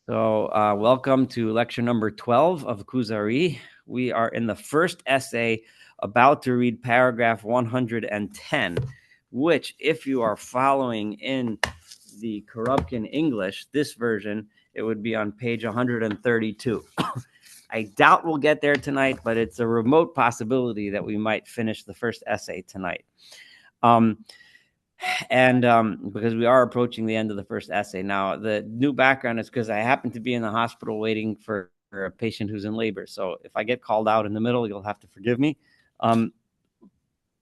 So, welcome to lecture number 12 of Kuzari. We are in the first essay, about to read paragraph 110, which, if you are following in the Korobkin English, this version, it would be on page 132. I doubt we'll get there tonight, but it's a remote possibility that we might finish the first essay tonight. Because we are approaching the end of the first essay. Now, the new background is because I happen to be in the hospital waiting for a patient who's in labor. So if I get called out in the middle, you'll have to forgive me. And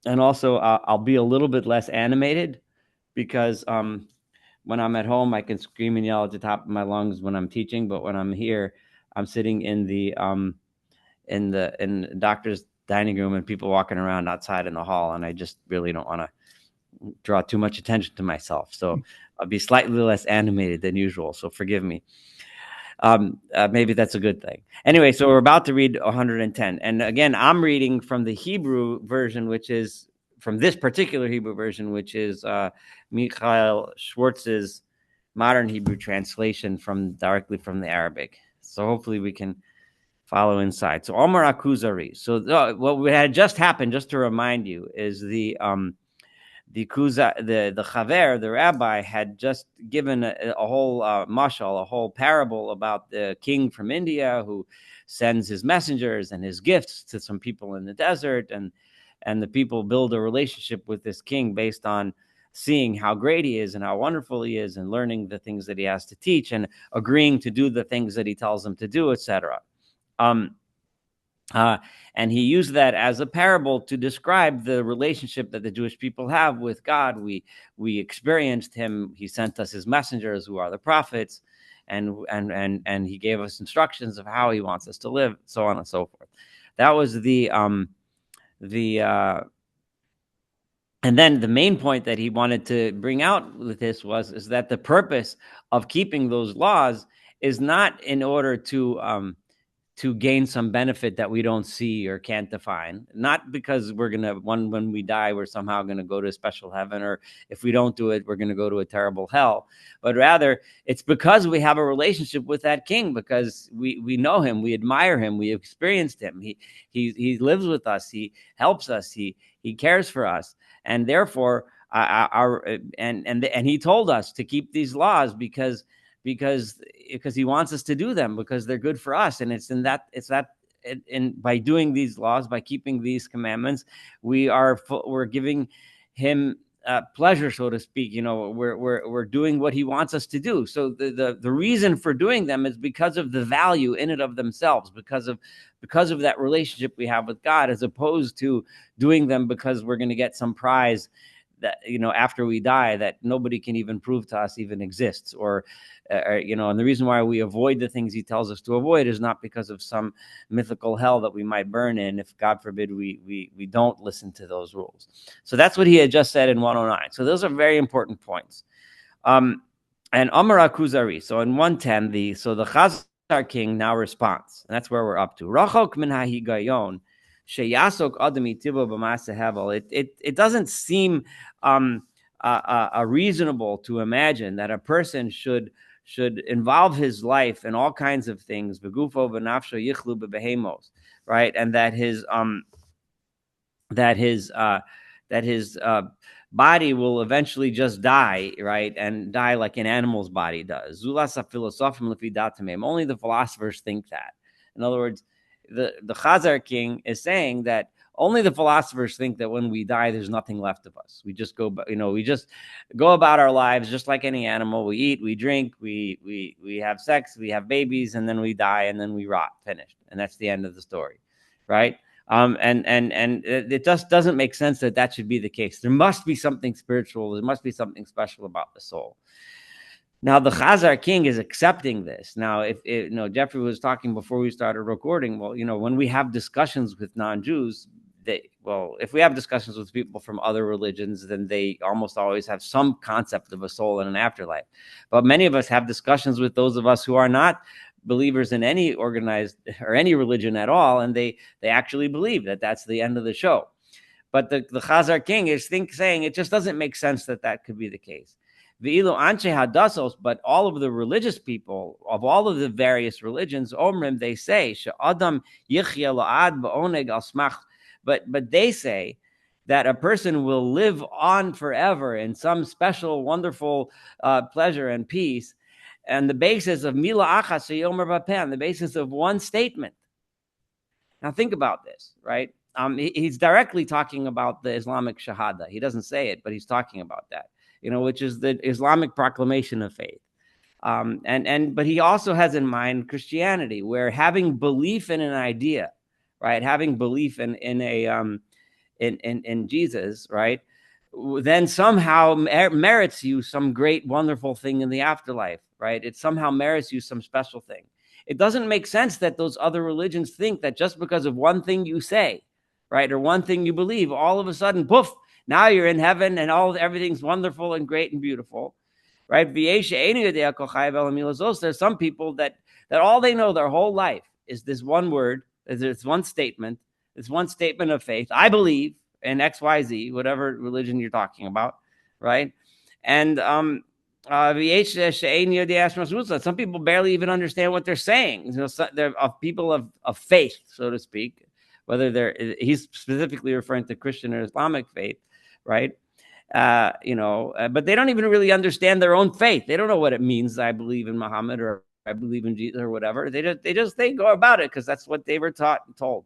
also, I'll be a little bit less animated because when I'm at home, I can scream and yell at the top of my lungs when I'm teaching. But when I'm here, I'm sitting in the doctor's dining room and people walking around outside in the hall, and I just really don't want to draw too much attention to myself. So I'll be slightly less animated than usual. So forgive me. Maybe that's a good thing. Anyway, so we're about to read 110. And again, I'm reading from the Hebrew version, which is from this particular Hebrew version, which is Michael Schwartz's modern Hebrew translation directly from the Arabic. So hopefully we can follow inside. So Omar Kuzari. So what had just happened, just to remind you, is the Chaver, the rabbi, had just given a whole mashal, a whole parable about the king from India who sends his messengers and his gifts to some people in the desert, and the people build a relationship with this king based on seeing how great he is and how wonderful he is and learning the things that he has to teach and agreeing to do the things that he tells them to do, etc. And he used that as a parable to describe the relationship that the Jewish people have with God. We experienced him. He sent us his messengers, who are the prophets, and he gave us instructions of how he wants us to live, so on and so forth. That was and then the main point that he wanted to bring out with this is that the purpose of keeping those laws is not in order to gain some benefit that we don't see or can't define. Not because we're going to, when we die, we're somehow going to go to a special heaven, or if we don't do it, we're going to go to a terrible hell. But rather, it's because we have a relationship with that king, because we know him, we admire him, we experienced him. He lives with us, he helps us, he cares for us. And therefore, he told us to keep these laws because he wants us to do them, because they're good for us. And by doing these laws, by keeping these commandments, we're giving him pleasure, so to speak. We're doing what he wants us to do. So the reason for doing them is because of the value in it of themselves, because of that relationship we have with God, as opposed to doing them because we're going to get some prize that, after we die, that nobody can even prove to us even exists, and the reason why we avoid the things he tells us to avoid is not because of some mythical hell that we might burn in, if God forbid we don't listen to those rules. So that's what he had just said in 109. So those are very important points. And Amar Kuzari. So in 110, the Chazar king now responds, and that's where we're up to. Rachok min hahigayon. It doesn't seem reasonable to imagine that a person should involve his life in all kinds of things, right? And that his body will eventually just die, right? And die like an animal's body does. Only the philosophers think that. In other words, the Chazar king is saying that only the philosophers think that when we die, there's nothing left of us. We just go about our lives just like any animal. We eat, we drink, we have sex, we have babies, and then we die, and then we rot. Finished, and that's the end of the story, right? And it just doesn't make sense that should be the case. There must be something spiritual. There must be something special about the soul. Now, the Chazar king is accepting this. Now, if Jeffrey was talking before we started recording, well, when we have discussions with non-Jews, if we have discussions with people from other religions, then they almost always have some concept of a soul and an afterlife. But many of us have discussions with those of us who are not believers in any organized or any religion at all, and they actually believe that that's the end of the show. But the Chazar king is saying it just doesn't make sense that could be the case. Ve'ilu anshe hadasos, but all of the religious people of all of the various religions, omrim, they say, she'adam yichya la'ad ba'oneg al smach, but they say that a person will live on forever in some special, wonderful pleasure and peace, and the basis of mila achas sheyomer b'peh, the basis of one statement. Now think about this, right? He's directly talking about the Islamic Shahada. He doesn't say it, but he's talking about that, which is the Islamic proclamation of faith. But he also has in mind Christianity, where having belief in an idea, right, having belief in Jesus, right, then somehow merits you some great, wonderful thing in the afterlife, right? It somehow merits you some special thing. It doesn't make sense that those other religions think that just because of one thing you say, right, or one thing you believe, all of a sudden, poof, now you're in heaven and everything's wonderful and great and beautiful, right? There's some people that all they know their whole life is this one word, is this one statement, this one statement of faith. I believe in XYZ, whatever religion you're talking about, right? And some people barely even understand what they're saying. They're people of faith, so to speak, whether he's specifically referring to Christian or Islamic faith, right? But they don't even really understand their own faith. They don't know what it means. I believe in Muhammad, or I believe in Jesus, or whatever. They go about it because that's what they were taught and told.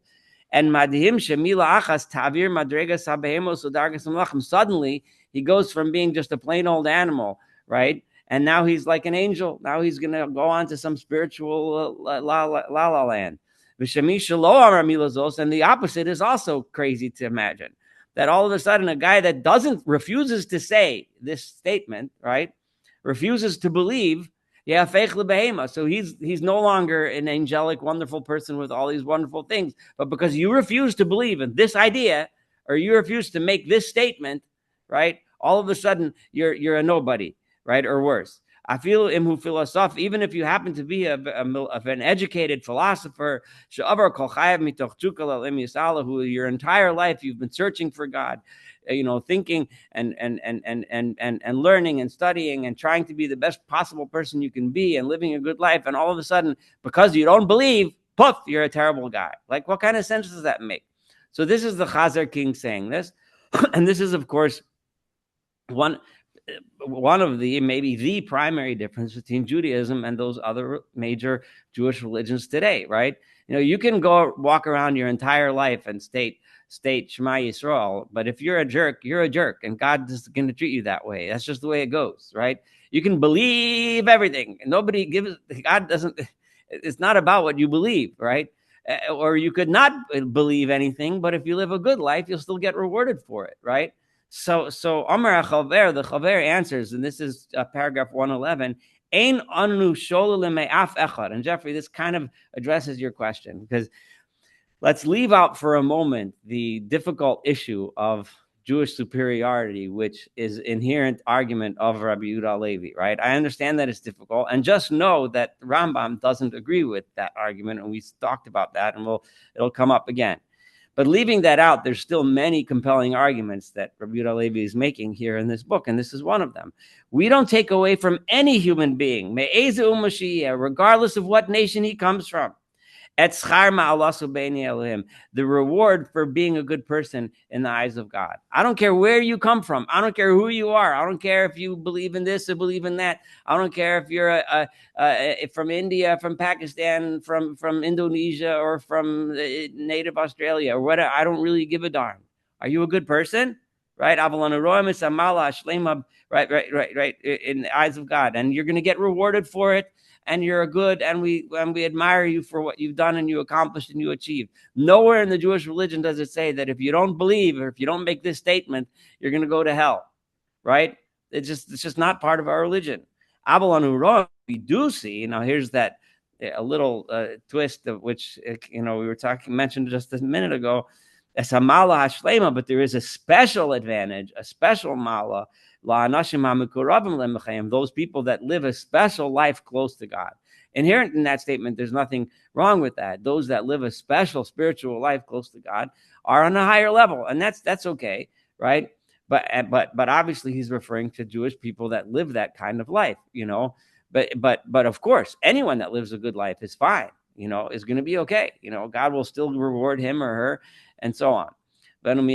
And madhim shemila achas tavir madregas habehemos udargas malachim. Suddenly, he goes from being just a plain old animal, right? And now he's like an angel. Now he's going to go on to some spiritual la land. And the opposite is also crazy to imagine. That all of a sudden a guy that refuses to say this statement, right, refuses to believe, so he's no longer an angelic, wonderful person with all these wonderful things, but because you refuse to believe in this idea, or you refuse to make this statement, right, all of a sudden you're a nobody, right, or worse. I feel imhu philosoph, even if you happen to be of an educated philosopher, who your entire life you've been searching for God, thinking and learning and studying and trying to be the best possible person you can be and living a good life, and all of a sudden, because you don't believe, poof, you're a terrible guy. Like, what kind of sense does that make? So this is the Chazer king saying this, and this is, of course, one of maybe the primary difference between Judaism and those other major Jewish religions today, right? You can go walk around your entire life and state Shema Yisrael, but if you're a jerk, you're a jerk, and God is going to treat you that way. That's just the way it goes, right? You can believe everything, and God doesn't. It's not about what you believe, right? Or you could not believe anything, but if you live a good life, you'll still get rewarded for it, right? So Amar Chaver, the Chaver answers, and this is paragraph 111. Ein anu shololim me'af echad. And Jeffrey, this kind of addresses your question, because let's leave out for a moment the difficult issue of Jewish superiority, which is inherent argument of Rabbi Yehuda Levi, right? I understand that it's difficult, and just know that Rambam doesn't agree with that argument, and we talked about that, and it'll come up again. But leaving that out, there's still many compelling arguments that Rabbi Yehuda Levi is making here in this book, and this is one of them. We don't take away from any human being, regardless of what nation he comes from, the reward for being a good person in the eyes of God. I don't care where you come from. I don't care who you are. I don't care if you believe in this or believe in that. I don't care if you're from India, from Pakistan, from Indonesia, or from native Australia, or whatever. I don't really give a darn. Are you a good person? Right? Right, in the eyes of God. And you're going to get rewarded for it. And you're good, and we admire you for what you've done and you accomplished and you achieved. Nowhere in the Jewish religion does it say that if you don't believe, or if you don't make this statement, you're going to go to hell, right? It's just not part of our religion. We do see, now here's that a little twist of which we were mentioned just a minute ago. It's a mala hashlema, but there is a special advantage, a special mala, those people that live a special life close to God. Inherent in that statement, there's nothing wrong with that. Those that live a special spiritual life close to God are on a higher level, and that's okay, right? but obviously he's referring to Jewish people that live that kind of life, but of course, anyone that lives a good life is fine, is going to be okay. God will still reward him or her, and so on. And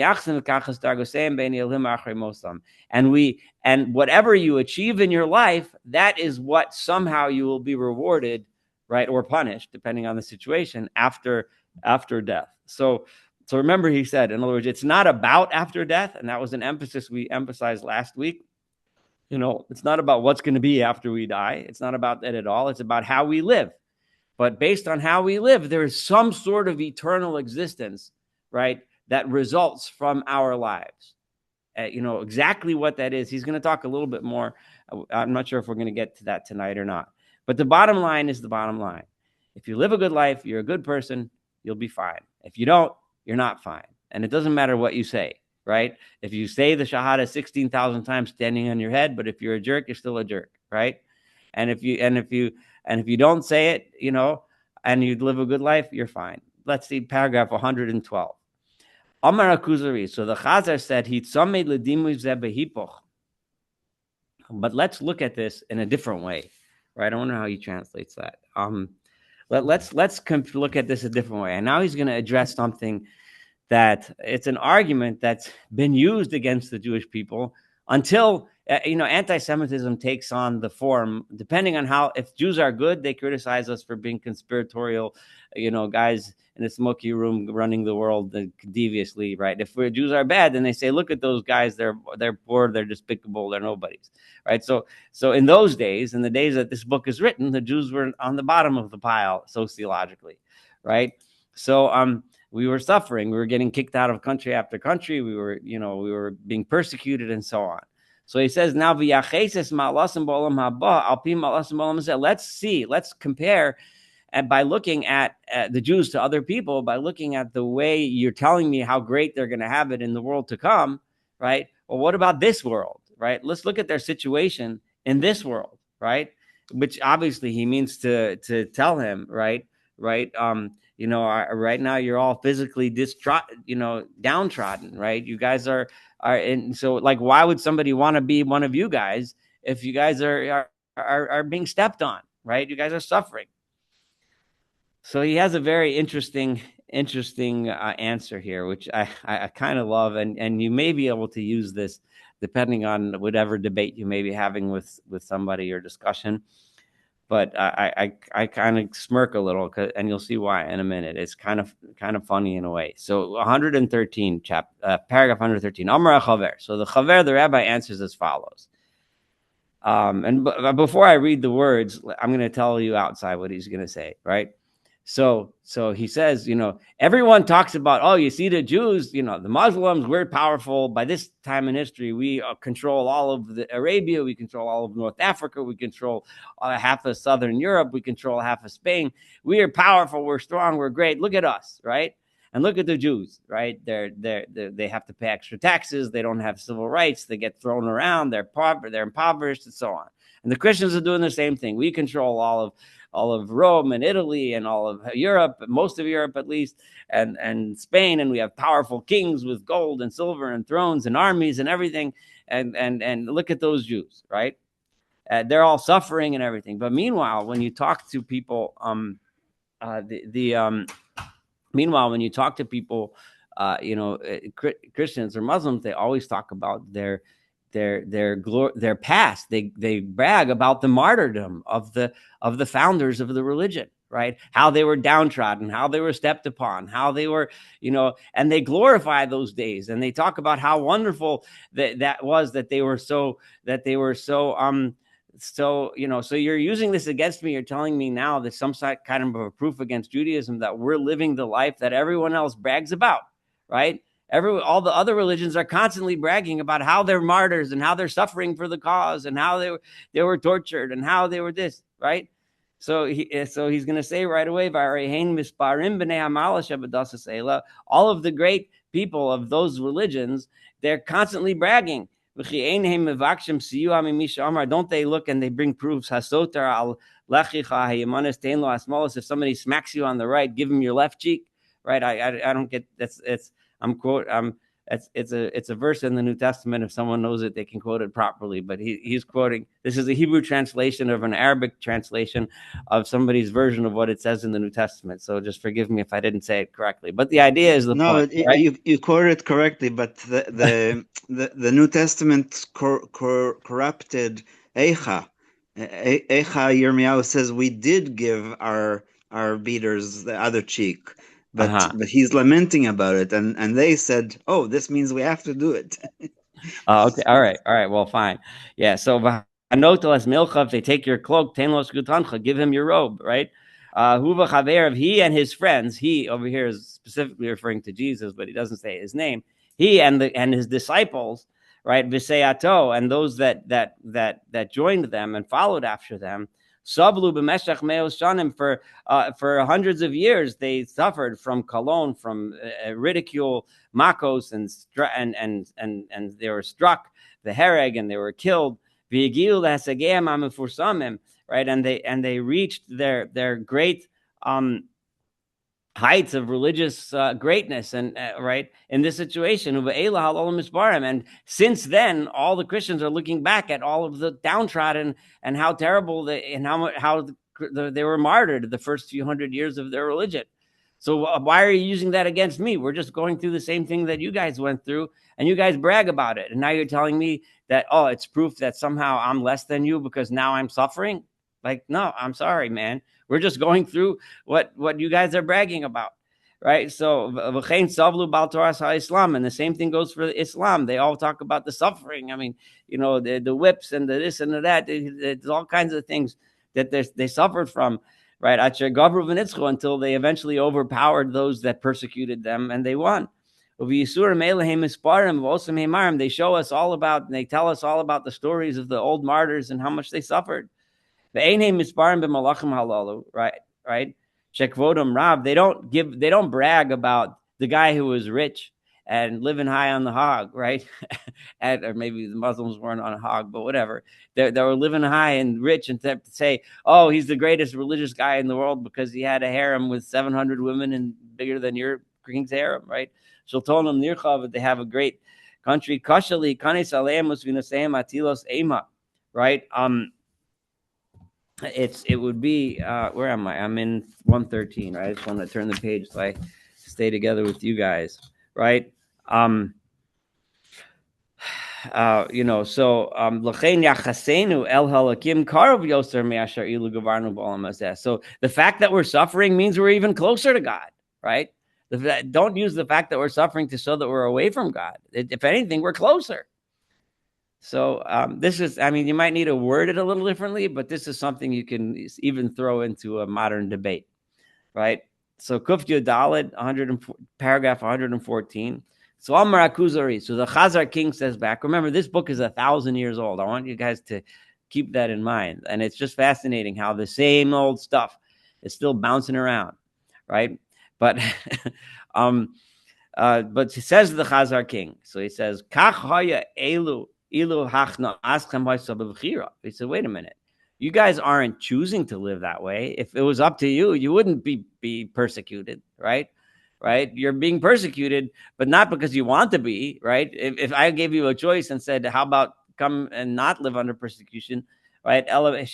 whatever you achieve in your life, that is what somehow you will be rewarded, right, or punished, depending on the situation, after death. So remember, he said, in other words, it's not about after death, and that was an emphasis we emphasized last week. It's not about what's going to be after we die. It's not about that at all. It's about how we live. But based on how we live, there is some sort of eternal existence, right, that results from our lives. Exactly what that is. He's going to talk a little bit more. I'm not sure if we're going to get to that tonight or not. But the bottom line is the bottom line. If you live a good life, you're a good person, you'll be fine. If you don't, you're not fine. And it doesn't matter what you say, right? If you say the Shahada 16,000 times standing on your head, but if you're a jerk, you're still a jerk, right? And if you don't say it, and you live a good life, you're fine. Let's see paragraph 112. Amar Kuzari. So the Chazer said, but let's look at this in a different way, right? I wonder how he translates that. Let's look at this a different way. And now he's going to address something that it's an argument that's been used against the Jewish people until anti-Semitism takes on the form, depending on if Jews are good, they criticize us for being conspiratorial, guys in a smoky room running the world deviously, right? If Jews are bad, then they say, look at those guys, they're poor, they're despicable, they're nobodies, right? So in those days, in the days that this book is written, the Jews were on the bottom of the pile sociologically, right? So we were suffering. We were getting kicked out of country after country. We were being persecuted and so on. So he says now, let's compare, and by looking at the Jews to other people, by looking at the way you're telling me how great they're going to have it in the world to come, right? Well, what about this world, right? Let's look at their situation in this world, right? Which obviously he means to tell him, right? Right now you're all physically downtrodden, right? You guys are and so, like, why would somebody want to be one of you guys if you guys are being stepped on, right? You guys are suffering. So he has a very interesting answer here, which I kind of love, and you may be able to use this depending on whatever debate you may be having with somebody or discussion. But I kind of smirk a little, and you'll see why in a minute. It's kind of funny in a way. So 113, paragraph 113. Amar Chaver. So the Chaver, the rabbi, answers as follows. And before I read the words, I'm going to tell you outside what he's going to say, right? So he says, everyone talks about, oh, you see the Jews, the Muslims, we're powerful. By this time in history, we control all of Arabia. We control all of North Africa. We control half of Southern Europe. We control half of Spain. We are powerful. We're strong. We're great. Look at us, right? And look at the Jews, right? They have to pay extra taxes. They don't have civil rights. They get thrown around. They're impoverished, and so on. And the Christians are doing the same thing. We control all of Rome and Italy and all of Europe, most of Europe at least, and Spain, and we have powerful kings with gold and silver and thrones and armies and everything. And look at those Jews, right? They're all suffering and everything. But meanwhile, when you talk to people, meanwhile, when you talk to people, Christians or Muslims, they always talk about their past. They brag about the martyrdom of the founders of the religion, right? How they were downtrodden, how they were stepped upon, how they were, and they glorify those days, and they talk about how wonderful that was, that they were so so you're using this against me. You're telling me now that some kind of a proof against Judaism, that we're living the life that everyone else brags about, right? All the other religions are constantly bragging about how they're martyrs and how they're suffering for the cause and how they were tortured and how they were this, right? So he's going to say right away, all of the great people of those religions, they're constantly bragging. Don't they look and they bring proofs? If somebody smacks you on the right, give him your left cheek, right? I don't get that's. I'm It's a verse in the New Testament. If someone knows it, they can quote it properly. But he's quoting. This is a Hebrew translation of an Arabic translation of somebody's version of what it says in the New Testament. So just forgive me if I didn't say it correctly. But the idea is the point, right? You quoted it correctly, but the New Testament corrupted Eicha. Eicha Yirmiyahu says we did give our beaters the other cheek, but he's lamenting about it, and they said, "Oh, this means we have to do it." Okay. All right. Well, fine. Yeah. So v'hanotelas milcha, if they take your cloak, tenlos gutancha, give him your robe, right? Huva chaver, he and his friends. He over here is specifically referring to Jesus, but he doesn't say his name. He and his disciples, right? V'seyato, and those that joined them and followed after them. Sablu b'meshach me'os shanim, for hundreds of years they suffered from cologne, from ridicule, makos, and they were struck the hereg, and they were killed. Right, and they reached their great heights of religious greatness, and right in this situation. And since then, all the Christians are looking back at all of the downtrodden and how terrible they and how they were martyred the first few hundred years of their religion. So why are you using that against me? We're just going through the same thing that you guys went through, and you guys brag about it. And now you're telling me that, oh, it's proof that somehow I'm less than you because now I'm suffering? Like, no, I'm sorry, man. We're just going through what you guys are bragging about, right? So, Islam, and the same thing goes for Islam. They all talk about the suffering. I mean, the whips and the this and the that. There's all kinds of things that they suffered from, right? Until they eventually overpowered those that persecuted them, and they won. They show us all about, and they tell us all about the stories of the old martyrs and how much they suffered. Right? Rab. They don't brag about the guy who was rich and living high on the hog, right? Or maybe the Muslims weren't on a hog, but whatever. They were living high and rich, and to say, oh, he's the greatest religious guy in the world because he had a harem with 700 women and bigger than your king's harem, right? Shultonim Nirchav, they have a great country. Kashali Kanis Aleim Musvinaseim Atilos Ema, right? It would be where am I? I'm in 113, right? I just want to turn the page so I stay together with you guys, right? So the fact that we're suffering means we're even closer to God, right? Don't use the fact that we're suffering to show that we're away from God. If anything, we're closer. So this is, I mean, you might need to word it a little differently, but this is something you can even throw into a modern debate, right? So Kuf Yudalid, paragraph 114. So Amar Kuzari. So the Chazar king says back. Remember, this book is 1,000 years old. I want you guys to keep that in mind. And it's just fascinating how the same old stuff is still bouncing around, right? But but he says the Chazar king. So he says, Kach haya elu. He said, wait a minute. You guys aren't choosing to live that way. If it was up to you, you wouldn't be persecuted, right? Right? You're being persecuted, but not because you want to be, right? If I gave you a choice and said, how about come and not live under persecution, right? Right?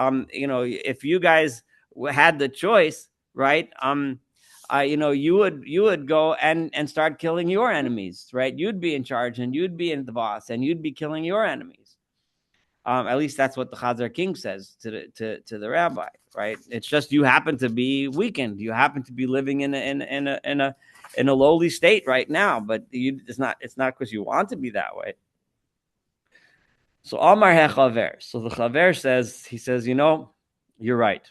If you guys had the choice, right? You would go and start killing your enemies, right? You'd be in charge, and you'd be the boss, and you'd be killing your enemies. At least that's what the Chazar king says to the rabbi, right? It's just you happen to be weakened. You happen to be living in a lowly state right now, but it's not because you want to be that way. So Amar HaChaver. So the Chaver says, you're right.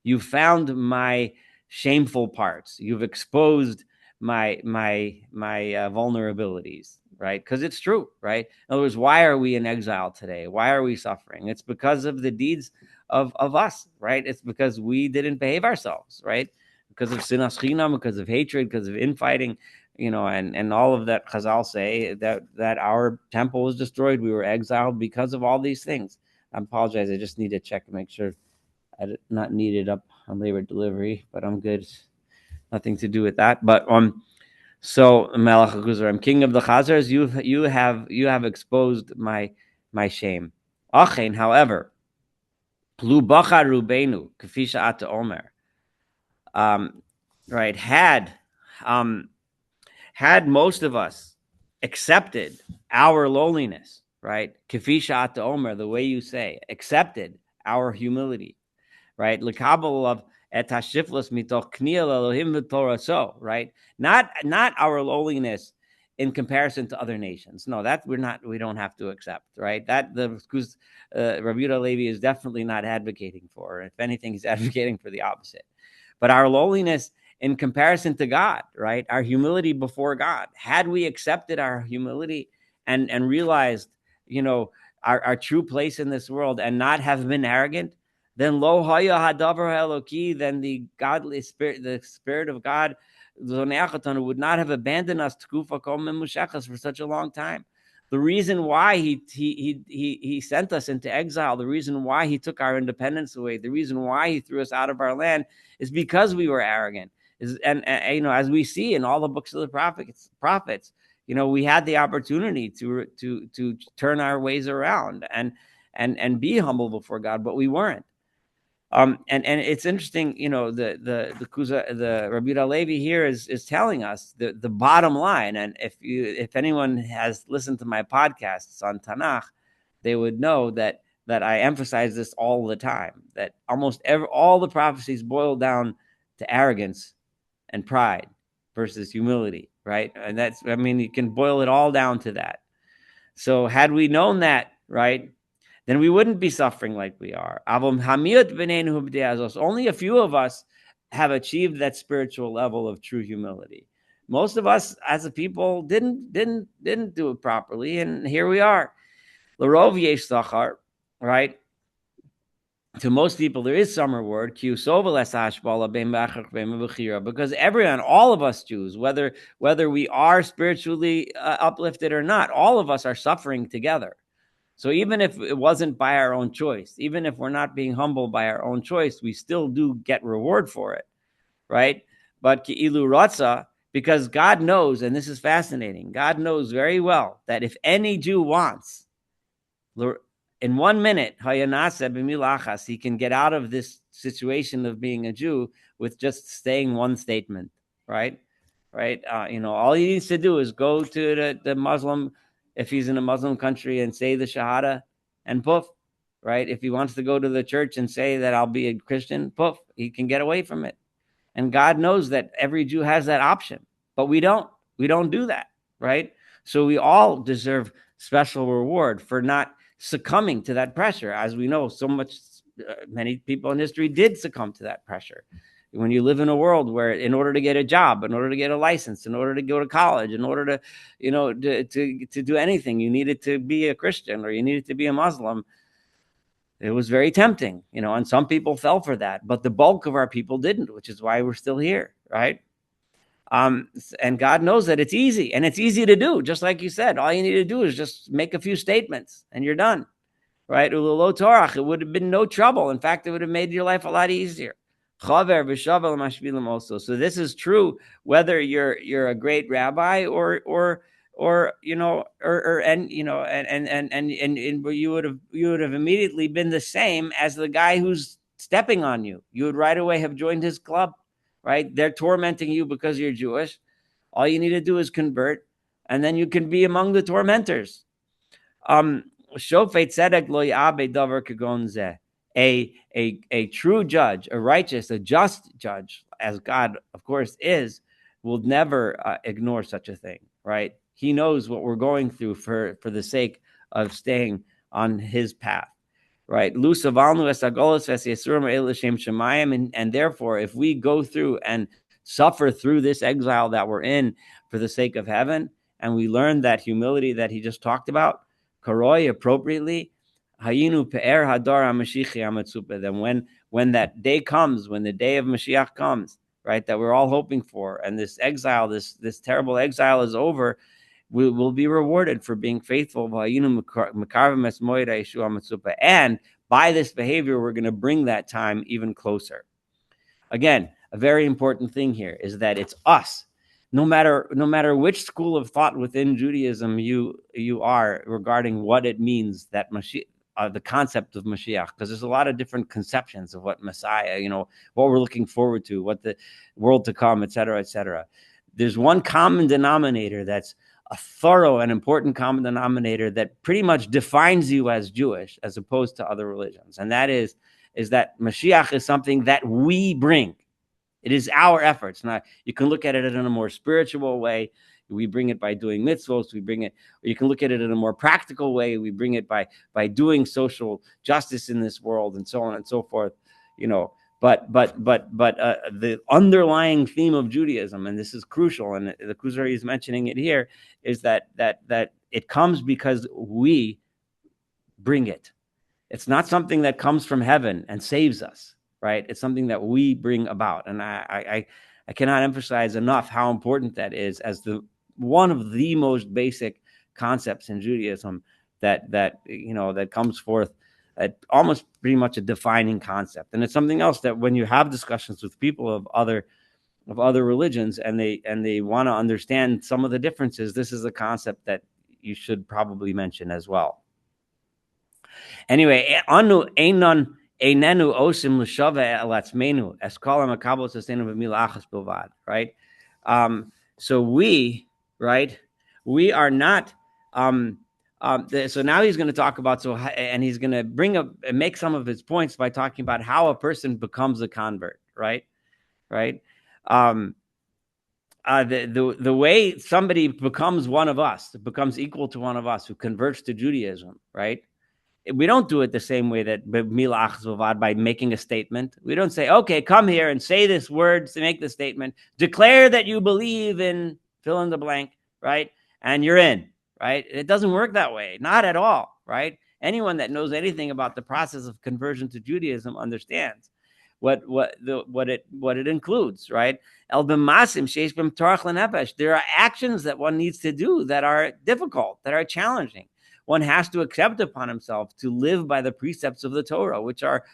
You've found my shameful parts. You've exposed my vulnerabilities, right? Because it's true, right? In other words, why are we in exile today? Why are we suffering? It's because of the deeds of us, right? It's because we didn't behave ourselves, right? Because of sinas chinam, because of hatred, because of infighting, and all of that. Chazal say that our temple was destroyed. We were exiled because of all these things. I apologize. I just need to check and make sure I did not need it up on labor delivery, but I'm good. Nothing to do with that. But so Melech Kuzari, I'm king of the Chazars. You have exposed my shame. Achen, however, Lu Bacha Rubenu, Kafisha Ata Omer. Right, had most of us accepted our lowliness, right? Kafisha Ata Omer, the way you say, accepted our humility, right? Lekabel of et hashiflos mitoch kniel Elohim v'Torah. So, right? Not our lowliness in comparison to other nations. No, that we don't have to accept, right? That because Rabbi Yehuda Levi is definitely not advocating for. If anything, he's advocating for the opposite. But our lowliness in comparison to God, right? Our humility before God. Had we accepted our humility and realized, our true place in this world and not have been arrogant, then lo haya hadavar eloki, then the godly spirit, the spirit of God, would not have abandoned us for such a long time. The reason why he sent us into exile, the reason why he took our independence away, the reason why he threw us out of our land is because we were arrogant. And as we see in all the books of the prophets, we had the opportunity to turn our ways around and be humble before God, but we weren't. And it's interesting, the Rabbi Yehuda Levi here is telling us the bottom line. And if anyone has listened to my podcasts on Tanakh, they would know that I emphasize this all the time, that almost all the prophecies boil down to arrogance and pride versus humility, right? And you can boil it all down to that. So had we known that, right, then we wouldn't be suffering like we are. Only a few of us have achieved that spiritual level of true humility. Most of us as a people didn't do it properly, and here we are. L'rov yesh zachar, right? To most people, there is some reward. Because everyone, all of us Jews, whether we are spiritually uplifted or not, all of us are suffering together. So even if it wasn't by our own choice, even if we're not being humble by our own choice, we still do get reward for it, right? But ki'ilu ratza, because God knows, and this is fascinating, God knows very well that if any Jew wants, in 1 minute, he can get out of this situation of being a Jew with just saying one statement, right? Right? All he needs to do is go to the Muslim, if he's in a Muslim country, and say the Shahada, and poof, right? If he wants to go to the church and say that I'll be a Christian, poof, he can get away from it. And God knows that every Jew has that option, but we don't do that, right? So we all deserve special reward for not succumbing to that pressure. As we know, many people in history did succumb to that pressure. When you live in a world where, in order to get a job, in order to get a license, in order to go to college, in order to do anything, you needed to be a Christian or you needed to be a Muslim. It was very tempting, and some people fell for that, but the bulk of our people didn't, which is why we're still here, right? And God knows that it's easy, and it's easy to do. Just like you said, all you need to do is just make a few statements, and you're done, right? Ulolo Torah, it would have been no trouble. In fact, it would have made your life a lot easier. Chaver v'shavel mashvilim also. So this is true whether you're a great rabbi or you would have immediately been the same as the guy who's stepping on you. You would right away have joined his club, right? They're tormenting you because you're Jewish. All you need to do is convert, and then you can be among the tormentors. Shofet tzedek lo ya'abed davar kagon zeh. A true judge, a righteous, a just judge, as God, of course, is, will never ignore such a thing, right? He knows what we're going through for the sake of staying on his path, right? And therefore, if we go through and suffer through this exile that we're in for the sake of heaven, and we learn that humility that he just talked about, karoi, appropriately, hayinu pe'er hadar HaMashiach hamatzupa. Then when that day comes, when the day of Mashiach comes, right, that we're all hoping for, and this exile, this terrible exile is over, we will be rewarded for being faithful. And by this behavior, we're going to bring that time even closer. Again, a very important thing here is that it's us. No matter which school of thought within Judaism you are regarding what it means that Mashiach, the concept of Mashiach, because there's a lot of different conceptions of what Messiah, what we're looking forward to, what the world to come, et cetera, et cetera. There's one common denominator that's a thorough and important common denominator that pretty much defines you as Jewish as opposed to other religions, and that is that Mashiach is something that we bring. It is our efforts. Now, you can look at it in a more spiritual way. We bring it by doing mitzvos. We bring it, or you can look at it in a more practical way. We bring it by doing social justice in this world, and so on and so forth. But the underlying theme of Judaism, and this is crucial, and the Kuzari is mentioning it here, is that it comes because we bring it. It's not something that comes from heaven and saves us, right? It's something that we bring about. And I cannot emphasize enough how important that is as one of the most basic concepts in Judaism that comes forth at almost pretty much a defining concept. And it's something else that when you have discussions with people of other religions and they want to understand some of the differences, this is a concept that you should probably mention as well. Anyway, anu einon einenu osim l'shava elatzmenu eskola makabel sustenu b'mila achas bilvad. Right. So we are not. So now he's going to talk about and he's going to make some of his points by talking about how a person becomes a convert. Right. The way somebody becomes one of us, becomes equal to one of us, who converts to Judaism, right? We don't do it the same way that by making a statement. We don't say, okay, come here and say this word to make the statement, declare that you believe in fill in the blank, right? And you're in, right? It doesn't work that way, not at all, right? Anyone that knows anything about the process of conversion to Judaism understands what it includes, right? There are actions that one needs to do that are difficult, that are challenging. One has to accept upon himself to live by the precepts of the Torah, which are,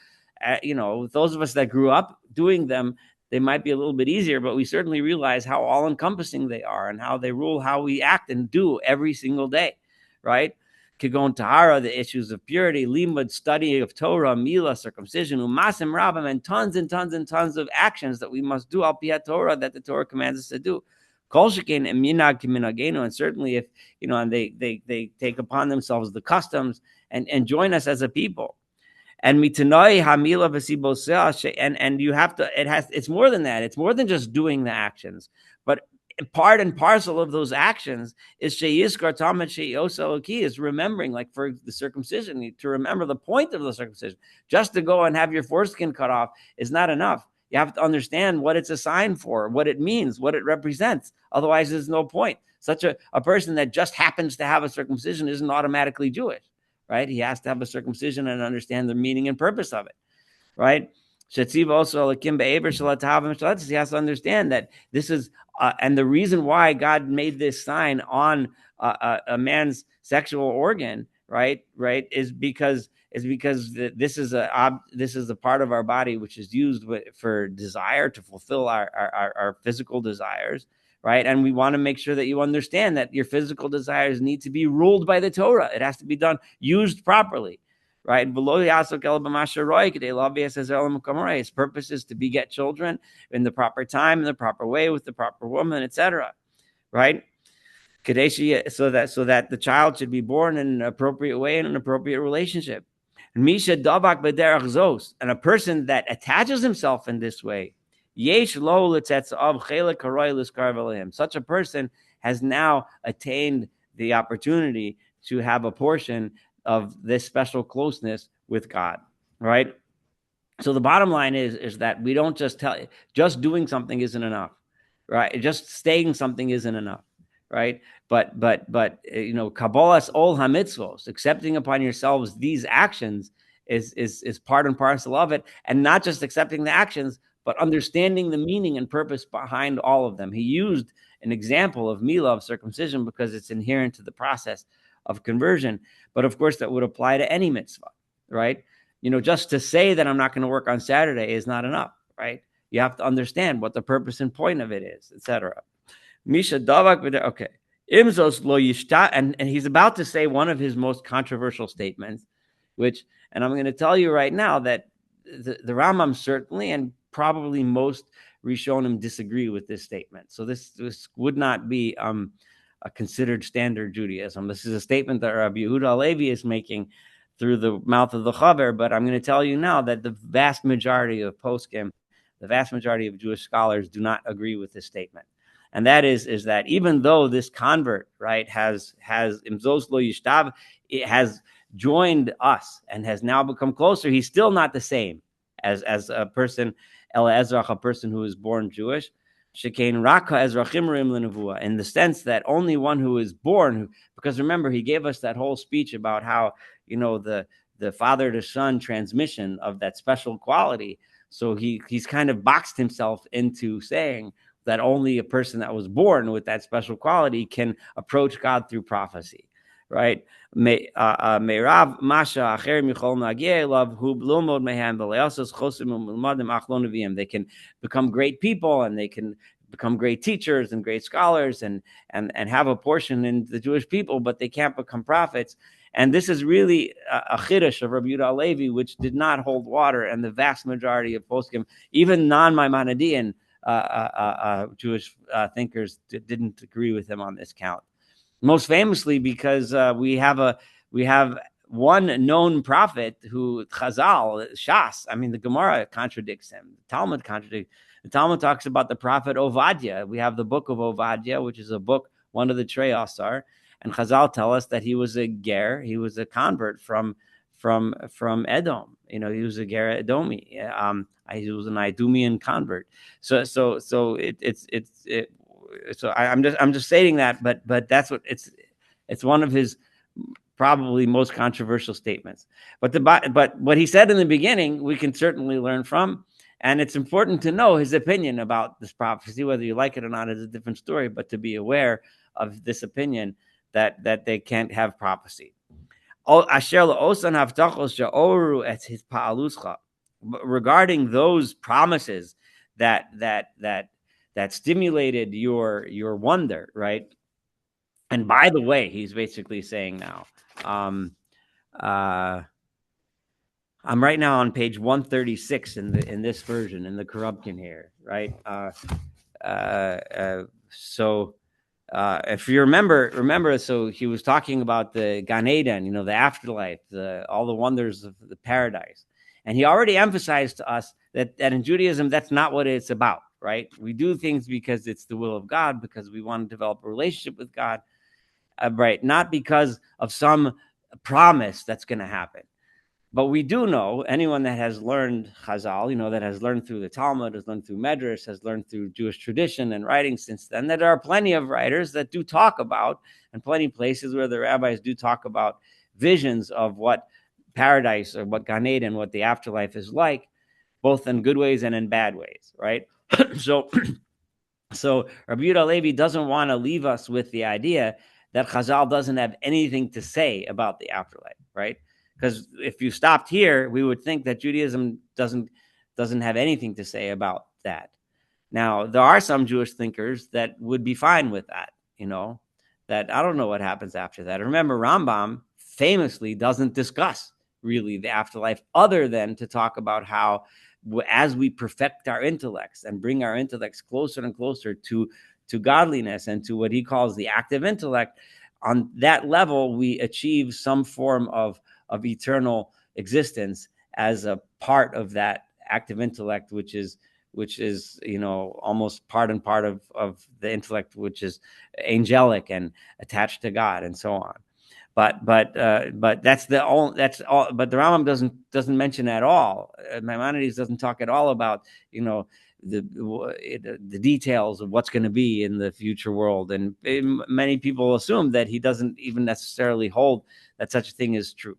those of us that grew up doing them, they might be a little bit easier, but we certainly realize how all-encompassing they are and how they rule how we act and do every single day, right? Kigon Tahara, the issues of purity, limud, study of Torah, mila, circumcision, umasim rabim, and tons and tons and tons of actions that we must do al piyat Torah, that the Torah commands us to do. Kol shekein and minag kiminagenu, and certainly if and they take upon themselves the customs and join us as a people. And mitanoi hamila v'siboseh, and you have to. It's more than that. It's more than just doing the actions, but part and parcel of those actions is sheyizkar tamet sheyosel is remembering, like for the circumcision, to remember the point of the circumcision. Just to go and have your foreskin cut off is not enough. You have to understand what it's a sign for, what it means, what it represents. Otherwise, there's no point. Such a person that just happens to have a circumcision isn't automatically Jewish, right? He has to have a circumcision and understand the meaning and purpose of it, right? He has to understand that this is, and the reason why God made this sign on a man's sexual organ, right, is because this is a part of our body which is used for desire, to fulfill our physical desires, right? And we want to make sure that you understand that your physical desires need to be ruled by the Torah. It has to be used properly, right? His purpose is to beget children in the proper time, in the proper way, with the proper woman, etc., right? So that the child should be born in an appropriate way, in an appropriate relationship. And a person that attaches himself in this way, such a person has now attained the opportunity to have a portion of this special closeness with God, right? So the bottom line is that we don't just doing something isn't enough, right? Just saying something isn't enough, right? But kabbalas ol hamitzvos, accepting upon yourselves these actions is part and parcel of it, and not just accepting the actions, but understanding the meaning and purpose behind all of them. He used an example of milah, of circumcision, because it's inherent to the process of conversion. But of course, that would apply to any mitzvah, right? Just to say that I'm not going to work on Saturday is not enough, right? You have to understand what the purpose and point of it is, etc. Misha Davak, okay. Imzos lo yishta, and he's about to say one of his most controversial statements, which, and I'm going to tell you right now that the Rambam certainly and probably most Rishonim disagree with this statement. So this would not be a considered standard Judaism. This is a statement that Rabbi Yehuda Halevi is making through the mouth of the Chaver, but I'm going to tell you now that the vast majority of poskim, the vast majority of Jewish scholars do not agree with this statement. And that is that even though this convert, right, has imzos lo yishtav, it has joined us and has now become closer, he's still not the same as a person, el ezrach, a person who is born Jewish. Shekain raka ezrachim rim lenavua, in the sense that only one who is born, because remember, he gave us that whole speech about how, the father to son transmission of that special quality. So he's kind of boxed himself into saying that only a person that was born with that special quality can approach God through prophecy, right? Meirav masha acher michol nagieh elav hu lomod mehem v'le'asas chosim u'melmadim ach lo neviim. They can become great people and they can become great teachers and great scholars and have a portion in the Jewish people, but they can't become prophets. And this is really a chiddush of Rabbi Yehuda Halevi, which did not hold water, and the vast majority of poskim, even non-Maimonidean Jewish thinkers, didn't agree with him on this count. Most famously because we have one known prophet who Chazal, Shas, the Gemara contradicts him. The Talmud contradicts. The Talmud talks about the prophet Ovadia. We have the book of Ovadia, which is a book, one of the Trei Asar. And Chazal tell us that he was a ger, he was a convert from Edom. He was a ger Edomi. He was an Idumean convert. So I'm just stating that, but that's what it's one of his probably most controversial statements. But what he said in the beginning, we can certainly learn from, and it's important to know his opinion about this prophecy. Whether you like it or not is a different story, but to be aware of this opinion that they can't have prophecy. Regarding those promises that stimulated your wonder, right? And by the way, he's basically saying now, I'm right now on page 136 in this version, in the Korubkin here, right? So if you remember, so he was talking about the Gan Eden, the afterlife, all the wonders of the paradise. And he already emphasized to us that in Judaism, that's not what it's about, right? We do things because it's the will of God, because we want to develop a relationship with God, right? Not because of some promise that's going to happen. But we do know, anyone that has learned Chazal, that has learned through the Talmud, has learned through Medrash, has learned through Jewish tradition and writing since then, that there are plenty of writers that do talk about, and plenty of places where the rabbis do talk about visions of what paradise or what Gan Eden, what the afterlife is like, both in good ways and in bad ways, right? So Rabbi Yehuda Halevi doesn't want to leave us with the idea that Chazal doesn't have anything to say about the afterlife, right? Because if you stopped here, we would think that Judaism doesn't have anything to say about that. Now, there are some Jewish thinkers that would be fine with that, that I don't know what happens after that. Remember, Rambam famously doesn't discuss really the afterlife, other than to talk about how as we perfect our intellects and bring our intellects closer and closer to godliness and to what he calls the active intellect, on that level, we achieve some form of eternal existence as a part of that active intellect, which is almost part and part of the intellect, which is angelic and attached to God, and so on. But that's all. But the Rambam doesn't mention at all. Maimonides doesn't talk at all about the details of what's going to be in the future world, and many people assume that he doesn't even necessarily hold that such a thing is true.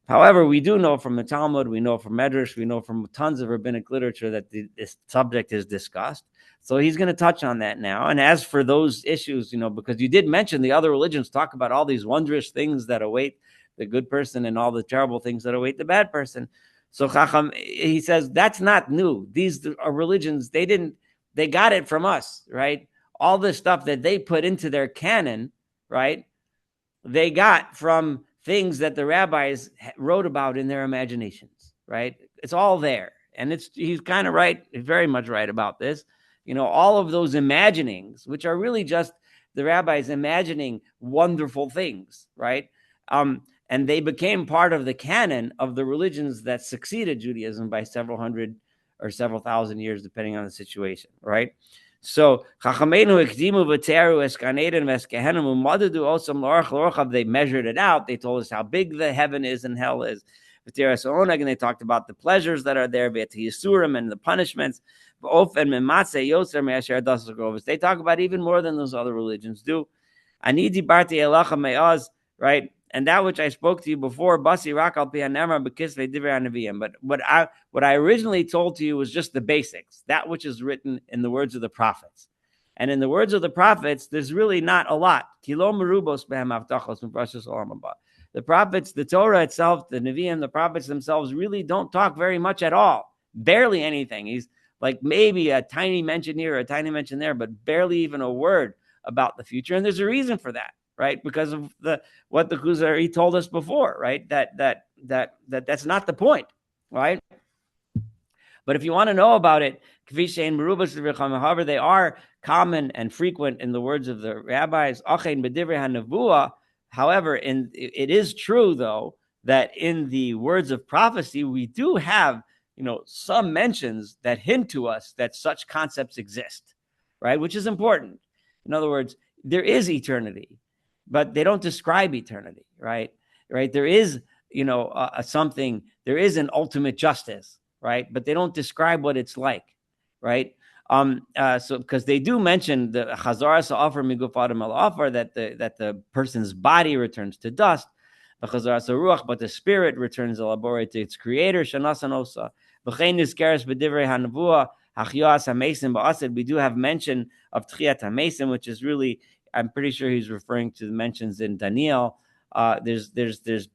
However, we do know from the Talmud, we know from Medrash, we know from tons of rabbinic literature that this subject is discussed. So he's going to touch on that now. And as for those issues, because you did mention the other religions talk about all these wondrous things that await the good person and all the terrible things that await the bad person. So Chacham, he says that's not new. These are religions. They got it from us, right? All the stuff that they put into their canon, right? They got from things that the rabbis wrote about in their imaginations, right? It's all there. And he's kind of right, very much right about this. All of those imaginings, which are really just the rabbis imagining wonderful things, right? And they became part of the canon of the religions that succeeded Judaism by several hundred or several thousand years, depending on the situation, right? So Chachamenu Ekdimu v'teru eskaneden v'eskehenim u'madadu osam l'orach l'orchav. They measured it out. They told us how big the heaven is and hell is. V'teres oneg, and they talked about the pleasures that are there, v'yisurim, and the punishments. V'ofen mematze yoser me'asher dasas grovus. They talk about even more than those other religions do. Ani dibarti elacha me'az, right? And that which I spoke to you before, basi rakal pianemar b'kisvei divrei hanaviyim. But what I originally told to you was just the basics, that which is written in the words of the prophets. And in the words of the prophets, there's really not a lot. The prophets, the Torah itself, the Nevi'im, the prophets themselves really don't talk very much at all. Barely anything. He's like maybe a tiny mention here, a tiny mention there, but barely even a word about the future. And there's a reason for that, right? Because of what the Kuzari told us before, right? That's not the point, right? But if you want to know about it, however, they are common and frequent in the words of the rabbis. However, it is true, though, that in the words of prophecy, we do have, some mentions that hint to us that such concepts exist, right? Which is important. In other words, there is eternity, but they don't describe eternity, right? Right? There is, something. There is an ultimate justice, right? But they don't describe what it's like, right? So because they do mention the chazaras offer migufadam al offer, that the person's body returns to dust, the chazaras ruach, but the spirit returns elabore to its creator. Shanasanosa v'chein nizkeres b'divrei hanavua hachyas hamesim ba'asid. We do have mention of tchiat hamesim, which is really, I'm pretty sure he's referring to the mentions in Daniel. There's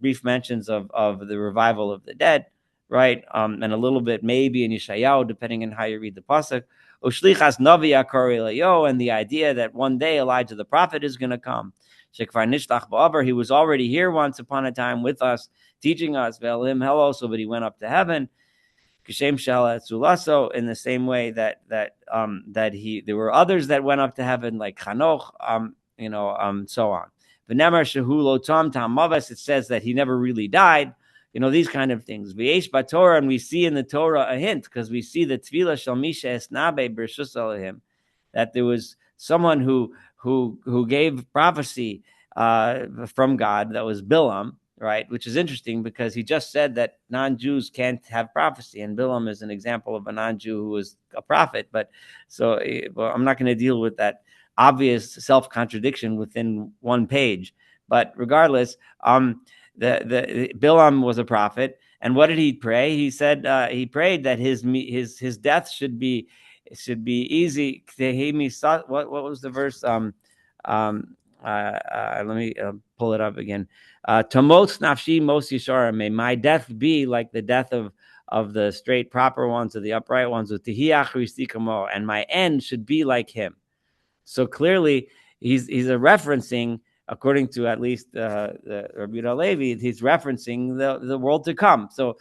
brief mentions of the revival of the dead, right? And a little bit maybe in Yeshayahu, depending on how you read the pasuk. Ushlichas navi akari layo, and the idea that one day Elijah the prophet is going to come. Shekvar nishlach ba'avar, he was already here once upon a time with us, teaching us ve'elim hello, so but he went up to heaven. Kishem shel etzulaso, in the same way that there were others that went up to heaven, like Chanoch, so on. V'nemar shehu lo tam tam mavas, it says that he never really died. These kind of things. V'yesh b'Torah, and we see in the Torah a hint, because we see the tefillah shel misha esnabe b'rshus Elohim, that there was someone who gave prophecy from God, that was Bilam, right? Which is interesting because he just said that non-Jews can't have prophecy, and Bilam is an example of a non-Jew who was a prophet. But so, I'm not going to deal with that obvious self-contradiction within one page. But regardless, the Bilam was a prophet, and what did he pray? He said he prayed that his death should be easy. What was the verse? Let me pull it up again. Tomos nafshi mos yishara, may my death be like the death of the straight, proper ones, of the upright ones, and my end should be like him. So clearly, he's referencing, according to at least the Rabbi Levi, he's referencing the world to come. So,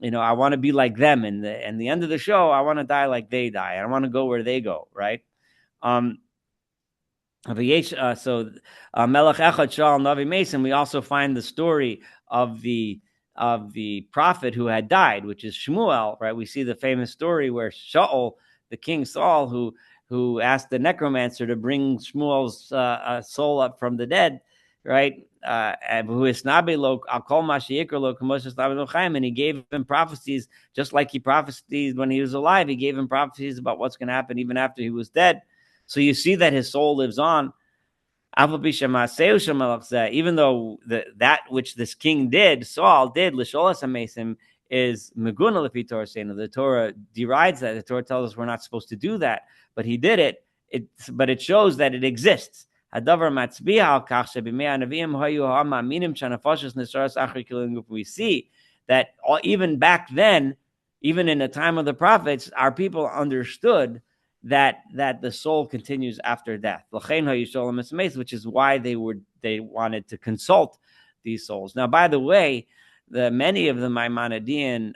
I want to be like them, and the end of the show, I want to die like they die. I want to go where they go, right? Melech Echad Shal Navi Mason. We also find the story of the prophet who had died, which is Shmuel, right? We see the famous story where Shaul, the king Saul, who asked the necromancer to bring Shmuel's soul up from the dead, right? And he gave him prophecies, just like he prophesied when he was alive. He gave him prophecies about what's going to happen even after he was dead. So you see that his soul lives on. Even though that which this king did, Saul did, Lisholas HaMesim, is Meguna Lefi Torah Seinu. The Torah derides that. The Torah tells us we're not supposed to do that. But he did it. But it shows that it exists. We see that even back then, even in the time of the prophets, our people understood that the soul continues after death, which is why they wanted to consult these souls. Now, by the way, many of the Maimonidean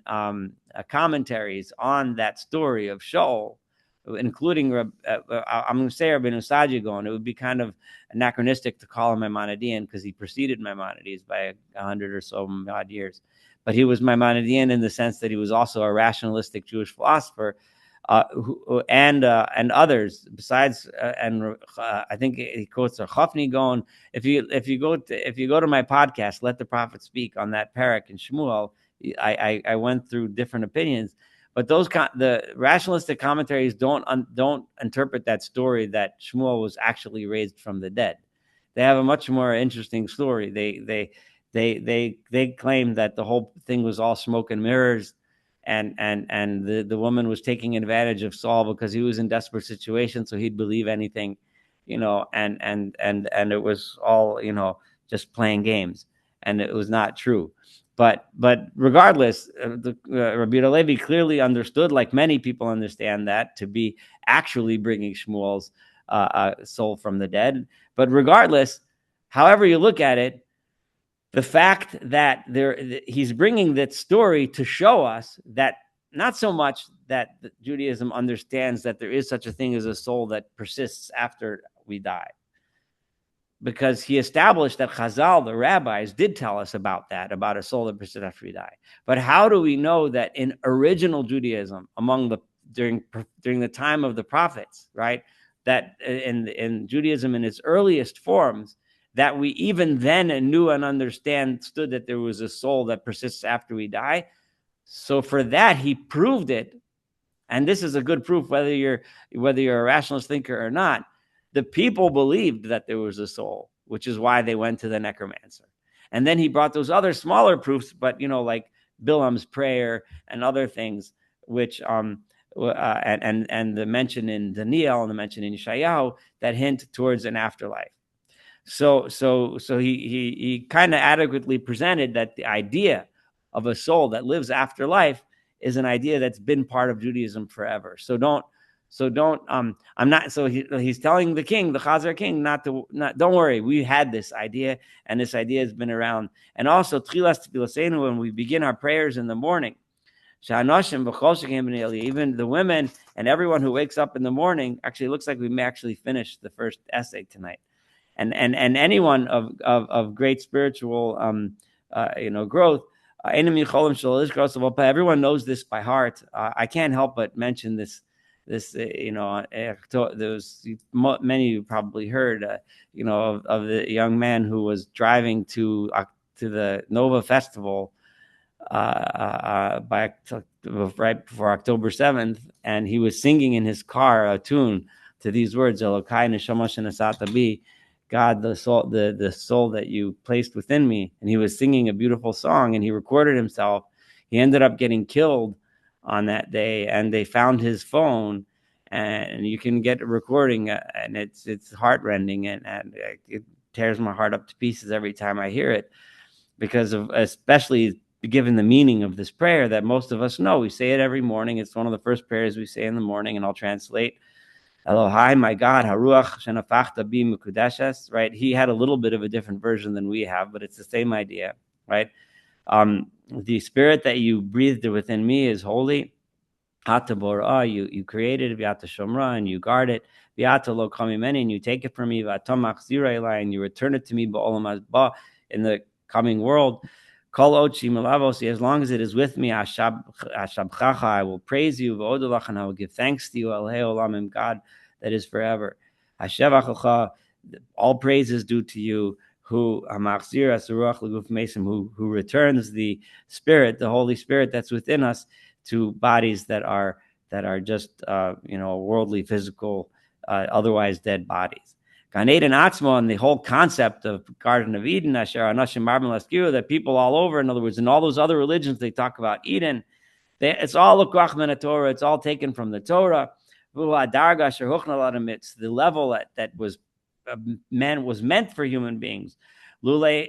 commentaries on that story of Sheol, including I'm going to say Rabbeinu Saadia, it would be kind of anachronistic to call him Maimonidean because he preceded Maimonides by 100 or so odd years. But he was Maimonidean in the sense that he was also a rationalistic Jewish philosopher, and others besides, I think he quotes Chofni going. If you go to my podcast, Let the Prophet Speak, on that parak in Shmuel, I went through different opinions, but the rationalistic commentaries don't interpret that story that Shmuel was actually raised from the dead. They have a much more interesting story. They claim that the whole thing was all smoke and mirrors, and the woman was taking advantage of Saul because he was in desperate situation, so he'd believe anything, and it was all, just playing games, and it was not true. But regardless, Rabbi Levi clearly understood, like many people understand, that to be actually bringing Shmuel's soul from the dead. But regardless, however you look at it, the fact that he's bringing that story to show us that not so much that Judaism understands that there is such a thing as a soul that persists after we die, because he established that Chazal, the rabbis, did tell us about a soul that persists after we die. But how do we know that in original Judaism, during the time of the prophets, right, that in Judaism in its earliest forms, that we even then knew and understood that there was a soul that persists after we die? So for that, he proved it. And this is a good proof, whether you're a rationalist thinker or not. The people believed that there was a soul, which is why they went to the necromancer. And then he brought those other smaller proofs, but like Bilam's prayer and other things, which and the mention in Daniel and the mention in Yeshayahu that hint towards an afterlife. So he kind of adequately presented that the idea of a soul that lives after life is an idea that's been part of Judaism forever. He's telling the king, the Chazar king, don't worry, we had this idea, and this idea has been around. And also, when we begin our prayers in the morning, even the women and everyone who wakes up in the morning, actually, it looks like we may actually finish the first essay tonight. And anyone of great spiritual growth, everyone knows this by heart. I can't help but mention this. Many of you probably heard, of the young man who was driving to the Nova Festival right before October 7th, and he was singing in his car a tune to these words: Elokai neshama shenasata bi, God, the soul that you placed within me. And he was singing a beautiful song, and he recorded himself. He ended up getting killed on that day, and they found his phone, and you can get a recording, and it's heartrending, and it tears my heart up to pieces every time I hear it, because of, especially given the meaning of this prayer that most of us know. We say it every morning. It's one of the first prayers we say in the morning, and I'll translate. Elohai, my God, Haruach Shenafachta Bi Mekudeshes, right? He had a little bit of a different version than we have, but it's the same idea, right? The spirit that you breathed within me is holy. Ata Borah, you created, V'ata Shomra, and you guard it. V'ata Lo Kamimeni, and you take it from me. V'ata Machzira Elai, and you return it to me, Ba'olam Hazba, in the coming world. Kol Ochi Melavosi, as long as it is with me, Ashabchacha, I will praise you, V'odolach, and I will give thanks to you, Elhei Olamim, God that is forever. Hashevachacha, all praise is due to you, who Hamachzir Asuruach L'guf Mesim, who returns the Spirit, the Holy Spirit that's within us, to bodies that are just worldly, physical, otherwise dead bodies. Gan Eden Atzmo, and the whole concept of Garden of Eden, that people all over, in other words, in all those other religions, they talk about Eden. It's all Lukwach min Torah. It's all taken from the Torah. It's the level that was meant for human beings. Lule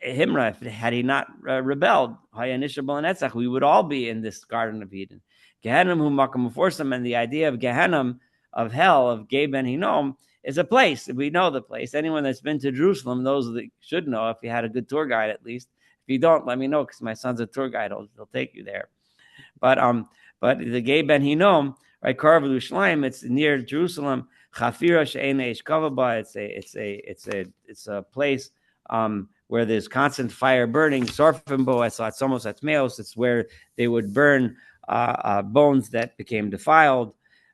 Himra, had he not rebelled, we would all be in this Garden of Eden. Gehenna hu makom uforsim, and the idea of Gehenna, of hell, of Gei Ben Hinnom, is a place. We know the place. Anyone that's been to Jerusalem, those that should know, if you had a good tour guide at least. If you don't, let me know, because my son's a tour guide. He'll take you there. But the Gei Ben Hinnom, right, Karav Yerushalayim, it's near Jerusalem. Chafira she'enei kavaba. It's a place where there's constant fire burning. Sorfim bo etzomos atmeos. It's where they would burn bones that became defiled.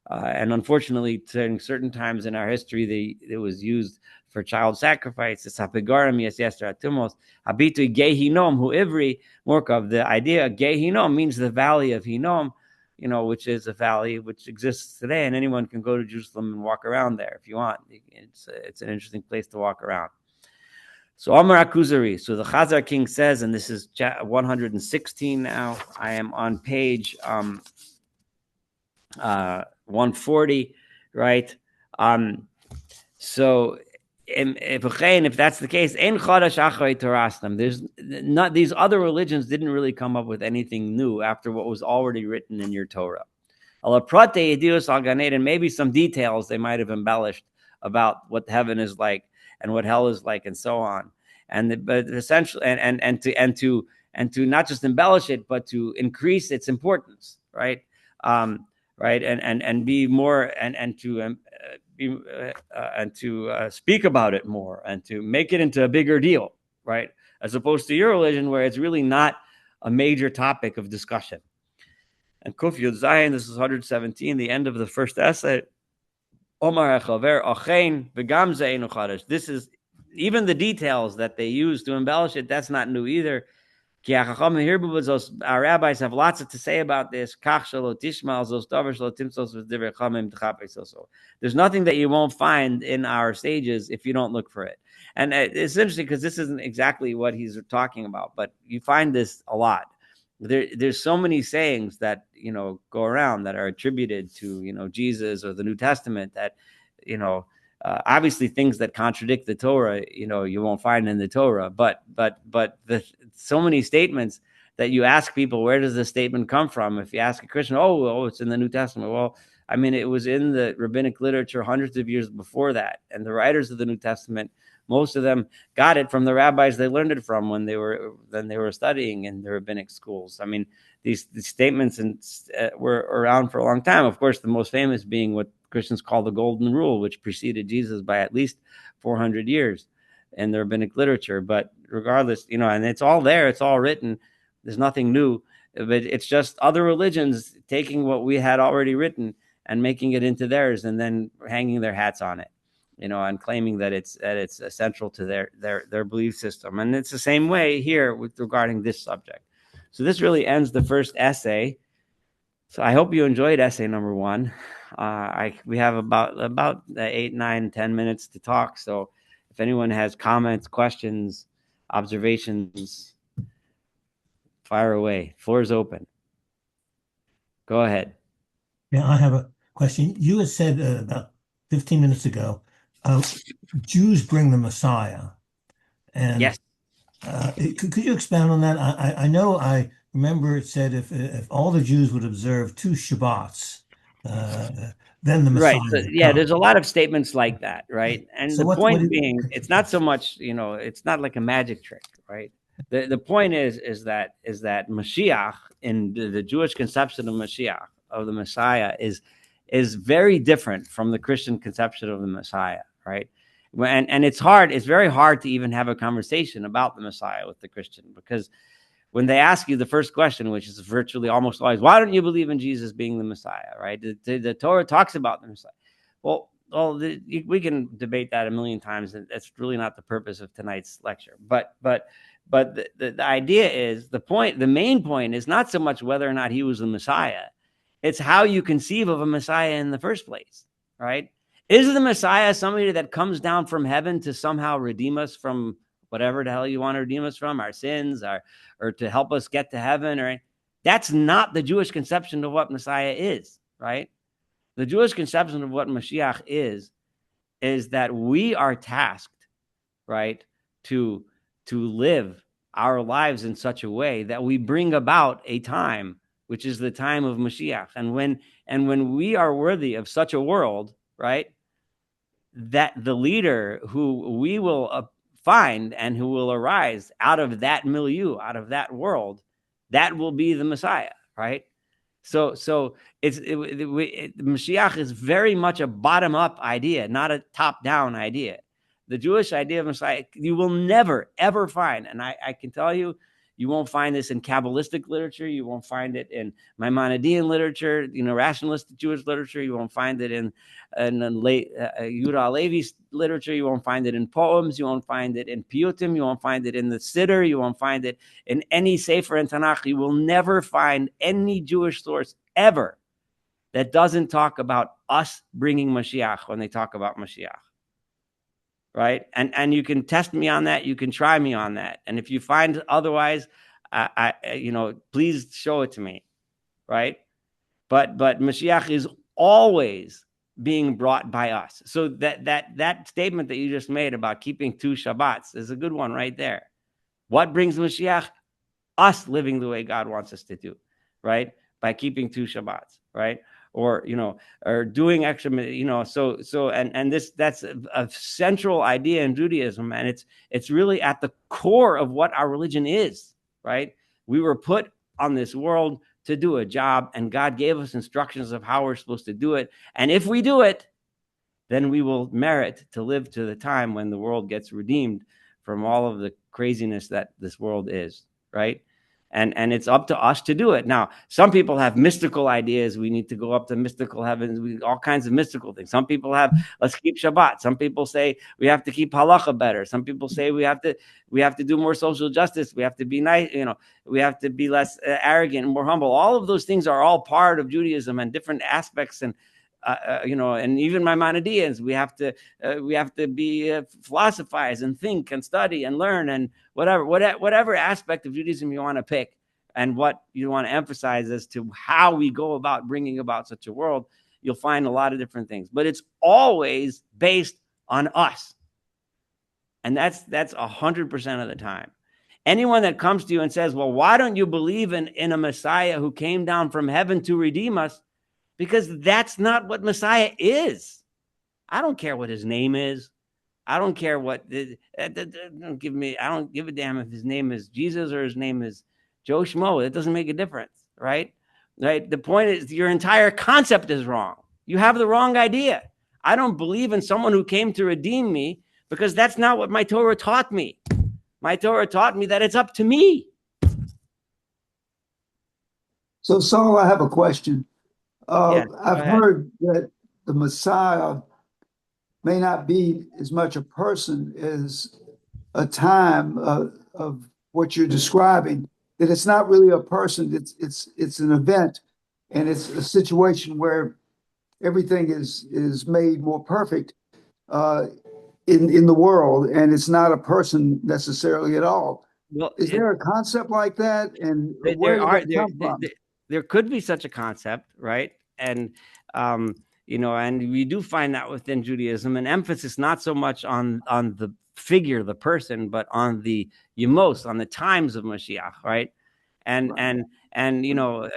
And unfortunately, during certain times in our history, it was used for child sacrifice. It's hapigarim yes atumos habitu Gehinom hu ivri morkav. The idea Gehinom means the valley of Hinnom, which is a valley which exists today, and anyone can go to Jerusalem and walk around there if you want. It's an interesting place to walk around. So Amar Kuzari. So the Chazar King says, and this is 116 now. I am on page 140, right? So if that's the case, there's not, these other religions didn't really come up with anything new after what was already written in your Torah. And maybe some details they might have embellished about what heaven is like and what hell is like, and so on. But essentially, and to not just embellish it, but to increase its importance, right? Right, and be more, and to speak about it more, and to make it into a bigger deal, right? As opposed to your religion, where it's really not a major topic of discussion. And Kuf Yud Zayin, this is 117, the end of the first essay. Omar Chaver Achein V'gam Zeinu Chadash. This is even the details that they use to embellish it. That's not new either. Our rabbis have lots to say about this. There's nothing that you won't find in our sages if you don't look for it. And it's interesting because this isn't exactly what he's talking about, but you find this a lot. There's so many sayings that go around that are attributed to Jesus or the New Testament that obviously things that contradict the Torah you won't find in the Torah, but so many statements that you ask people, where does this statement come from? If you ask a Christian, it's in the New Testament. Well, I mean, it was in the rabbinic literature hundreds of years before that, and the writers of the New Testament, most of them got it from the rabbis they learned it from when they were studying in the rabbinic schools. I mean, these statements were around for a long time. Of course, the most famous being what Christians call the Golden Rule, which preceded Jesus by at least 400 years in the rabbinic literature. But regardless, and it's all there, it's all written. There's nothing new, but it's just other religions taking what we had already written and making it into theirs, and then hanging their hats on it, and claiming that it's essential to their belief system. And it's the same way here regarding this subject. So this really ends the first essay. So I hope you enjoyed essay number 1. We have about 8, 9, 10 minutes to talk. So if anyone has comments, questions, observations, fire away. Floor is open. Go ahead. Yeah, I have a question. You had said about 15 minutes ago, Jews bring the Messiah. And yes. Could you expand on that? I remember it said if all the Jews would observe 2 Shabbats, then the Messiah. Right. So, there's a lot of statements like that, right? And so the point being, it's not so much, it's not like a magic trick, right? The point is that Mashiach, in the Jewish conception of Mashiach, of the Messiah, is very different from the Christian conception of the Messiah, right? And it's very hard to even have a conversation about the Messiah with the Christian, because when they ask you the first question, which is virtually almost always, why don't you believe in Jesus being the Messiah, right? The Torah talks about the Messiah. Well, we can debate that a million times, and that's really not the purpose of tonight's lecture. But the idea is, the main point is not so much whether or not he was the Messiah. It's how you conceive of a Messiah in the first place, right? Is the Messiah somebody that comes down from heaven to somehow redeem us from whatever the hell you want to redeem us from, our sins, or to help us get to heaven? Or that's not the Jewish conception of what Messiah is, right? The Jewish conception of what Mashiach is that we are tasked, right, to to live our lives in such a way that we bring about a time, which is the time of Mashiach. And when we are worthy of such a world, right, that the leader who we will find and who will arise out of that milieu, out of that world, that will be the Messiah, right? So Mashiach is very much a bottom-up idea, not a top-down idea. The Jewish idea of Messiah, you will never, ever find, and I can tell you, you won't find this in Kabbalistic literature. You won't find it in Maimonidean literature, rationalistic Jewish literature. You won't find it in late Yehuda Levi's literature. You won't find it in poems. You won't find it in piyutim. You won't find it in the Siddur. You won't find it in any Sefer and Tanakh. You will never find any Jewish source ever that doesn't talk about us bringing Mashiach when they talk about Mashiach. Right. And you can test me on that. You can try me on that. And if you find otherwise, please show it to me. Right. But Mashiach is always being brought by us. So that statement that you just made about keeping 2 Shabbats is a good one right there. What brings Mashiach? Us living the way God wants us to do. Right. By keeping 2 Shabbats. Right. Or doing extra, that's a central idea in Judaism, and it's really at the core of what our religion is, right? We were put on this world to do a job, and God gave us instructions of how we're supposed to do it. And if we do it, then we will merit to live to the time when the world gets redeemed from all of the craziness that this world is, right? And it's up to us to do it. Now, some people have mystical ideas. We need to go up to mystical heavens, all kinds of mystical things. Some people have, let's keep Shabbat. Some people say we have to keep halacha better. Some people say we have to do more social justice. We have to be nice, we have to be less arrogant and more humble. All of those things are all part of Judaism and different aspects. And and even Maimonideans, we have to be philosophize and think and study and learn and whatever aspect of Judaism you want to pick and what you want to emphasize as to how we go about bringing about such a world. You'll find a lot of different things, but it's always based on us, and that's 100% of the time. Anyone that comes to you and says, "Well, why don't you believe in a Messiah who came down from heaven to redeem us?" Because that's not what Messiah is. I don't care what his name is. I don't care what. I don't give a damn if his name is Jesus or his name is Joe Schmo. It doesn't make a difference, right? Right. The point is your entire concept is wrong. You have the wrong idea. I don't believe in someone who came to redeem me because that's not what my Torah taught me. My Torah taught me that it's up to me. So, Saul, I have a question. I've ahead. heard that the Messiah may not be as much a person as a time of what you're describing. That it's not really a person; it's an event, and it's a situation where everything is made more perfect in the world, and it's not a person necessarily at all. Well, is there a concept like that, and where did that come from? There could be such a concept, right? And and we do find that within Judaism, an emphasis not so much on the figure, the person, but on the yemos, on the times of Mashiach, right? And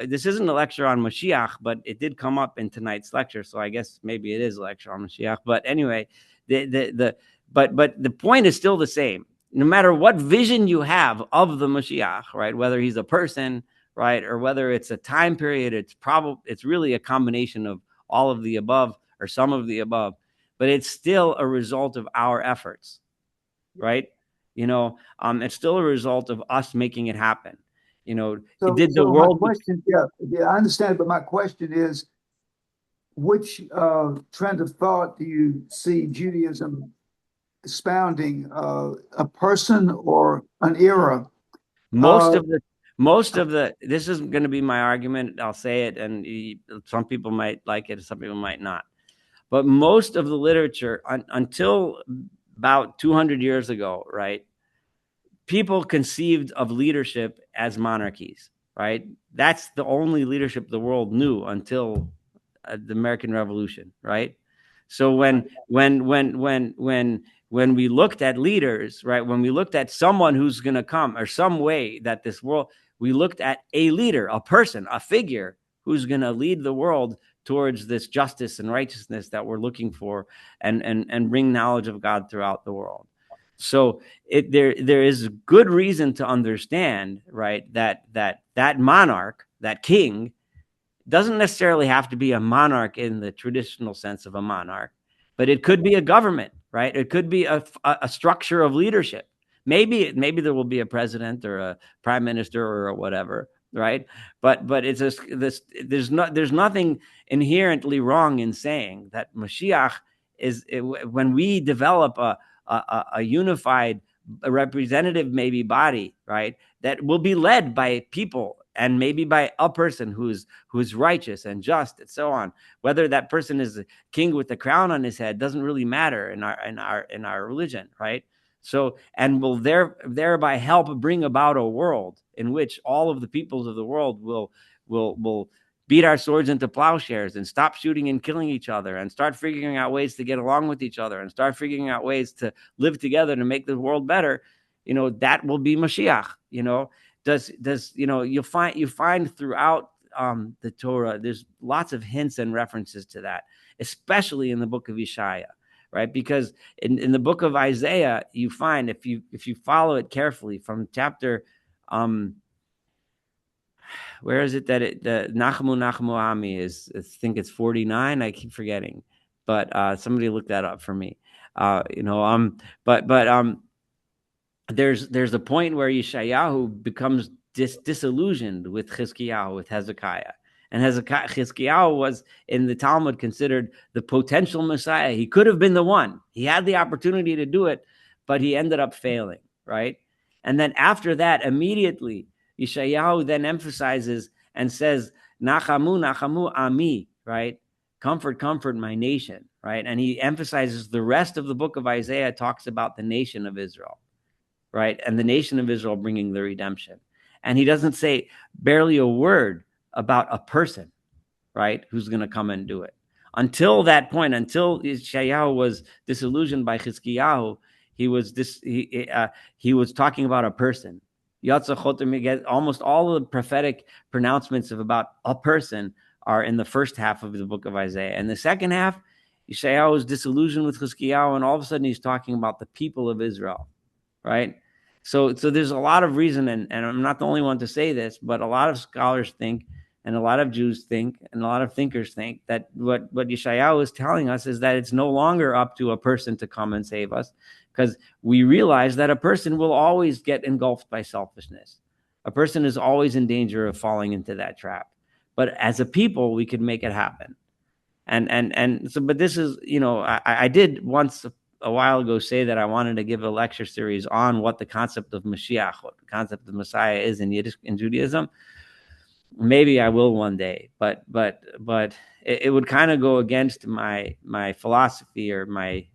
this isn't a lecture on Mashiach, but it did come up in tonight's lecture, so I guess maybe it is a lecture on Mashiach. But anyway, but the point is still the same. No matter what vision you have of the Mashiach, right? Whether he's a person, right, or whether it's a time period, it's really a combination of all of the above or some of the above, but it's still a result of our efforts, right? It's still a result of us making it happen. Did the world? My question, yeah, I understand, but my question is, which trend of thought do you see Judaism expounding? A person or an era? Most of the this is going to be my argument. I'll say it, and some people might like it, some people might not. But most of the literature until about 200 years ago, right? People conceived of leadership as monarchies, right? That's the only leadership the world knew until the American Revolution, right? So when when we looked at leaders, right, when we looked at someone who's going to come, or some way that this world, we looked at a leader, a person, a figure who's going to lead the world towards this justice and righteousness that we're looking for, and bring knowledge of God throughout the world. So there is good reason to understand, right, that monarch, that king, doesn't necessarily have to be a monarch in the traditional sense of a monarch, but it could be a government, right? It could be a structure of leadership. Maybe there will be a president or a prime minister or whatever, right? But it's there's nothing inherently wrong in saying that Mashiach is, when we develop a unified, a representative maybe body, right, that will be led by people, and maybe by a person who's righteous and just, and so on. Whether that person is a king with the crown on his head doesn't really matter in our religion, right? So, and will thereby help bring about a world in which all of the peoples of the world will beat our swords into plowshares and stop shooting and killing each other, and start figuring out ways to get along with each other, and start figuring out ways to live together to make the world better. That will be Mashiach. Does you find throughout the Torah, there's lots of hints and references to that, especially in the book of Yeshaya, right? Because in the book of Isaiah, you find, if you follow it carefully from chapter, where is it that the Nachamu Ami is? I think it's 49. I keep forgetting, but somebody look that up for me. There's a point where Yeshayahu becomes disillusioned with Chizkiyahu, with Hezekiah. And Chizkiyahu was, in the Talmud, considered the potential Messiah. He could have been the one. He had the opportunity to do it, but he ended up failing, right? And then after that, immediately, Yeshayahu then emphasizes and says, Nachamu Ami, right? Comfort my nation, right? And he emphasizes the rest of the book of Isaiah talks about the nation of Israel, right? And the nation of Israel bringing the redemption. And he doesn't say barely a word about a person, right, who's going to come and do it. Until that point, until Yeshayahu was disillusioned by Chizkiyahu, he was talking about a person. Almost all of the prophetic pronouncements about a person are in the first half of the book of Isaiah. And the second half, Yeshayahu was disillusioned with Chizkiyahu, and all of a sudden he's talking about the people of Israel, right? So there's a lot of reason, and I'm not the only one to say this, but a lot of scholars think, and a lot of Jews think, and a lot of thinkers think, that what Yeshayahu is telling us is that it's no longer up to a person to come and save us, because we realize that a person will always get engulfed by selfishness. A person is always in danger of falling into that trap. But as a people, we could make it happen. And so, but this is, I did once a while ago say that I wanted to give a lecture series on what the concept of Mashiach, what the concept of Messiah is in Judaism. Maybe I will one day, but it would kind of go against my philosophy, or my